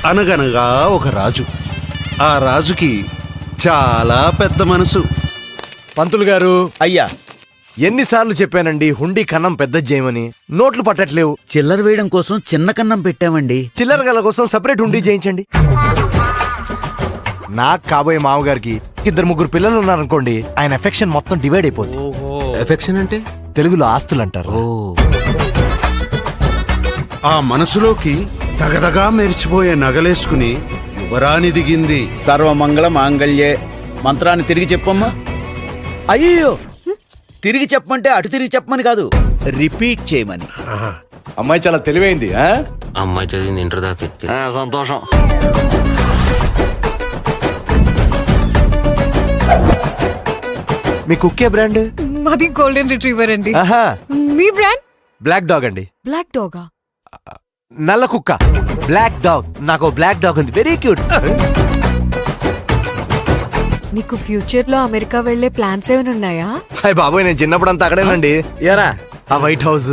అనగనగా ఒక రాజు. ఆ రాజుకి చాలా పెద్ద మనసు. పంతులు గారు, అయ్యా, ఎన్నిసార్లు చెప్పానండి హుండీ కన్నం పెద్ద చేయమని? నోట్లు పట్టట్లేవు. చిల్లర వేయడం కోసం చిన్న కన్నం పెట్టామండి. చిల్లర గల కోసం సెపరేట్ హుండీ చేయించండి. నాకు కాబోయే మామగారికి 2-3 పిల్లలు ఉన్నారనుకోండి, ఆయన ఎఫెక్షన్ మొత్తం డివైడ్ అయిపోతుంది. ఎఫెక్షన్ అంటే తెలుగులో ఆస్తులు అంటారు. ఆ మనసులోకి దగదగా మెరిచిపోయే నగలేసుకుని యువరాణి దిగింది. సర్వమంగళ మాంగళ్యే. మంత్రాన్ని తిరిగి చెప్పమ్మా. అయ్యో, తిరిగి చెప్పమంటే అటు తిరిగి చెప్పమని కాదు, రిపీట్ చేయమని. అమ్మాయి చాలా తెలివైంది. అమ్మాయి చదివింది ఇంటర్ దాకా. సంతోషం. మీ కుక్కే బ్రాండ్? మాది గోల్డెన్ రిట్రీవర్ అండి. ఆహా, మీ బ్రాండ్? బ్లాక్ డాగ్ అండి. బ్లాక్ డాగా? నల్ల కుక్క, బ్లాక్ డాగ్. నాకు బ్లాక్ డాగ్ ఉంది, వెరీ క్యూట్. నీకు ఫ్యూచర్ లో అమెరికా వెళ్లే ప్లాన్స్ ఏమైనా ఉన్నాయా? హాయ్ బాబోయ్, నేను చిన్నప్పుడు అంతా అక్కడేనండి. ఏరా, ఆ వైట్ హౌస్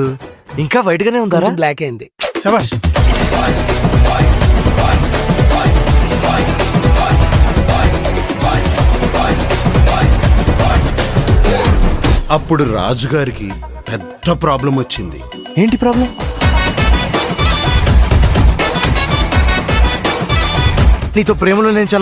ఇంకా వైట్ గానే ఉందా? బ్లాక్ అయింది. శభాష్. అప్పుడు రాజుగారికి పెద్ద ప్రాబ్లం వచ్చింది. ఏంటి ప్రాబ్లం? నీతో ప్రేమలో నేను చాలా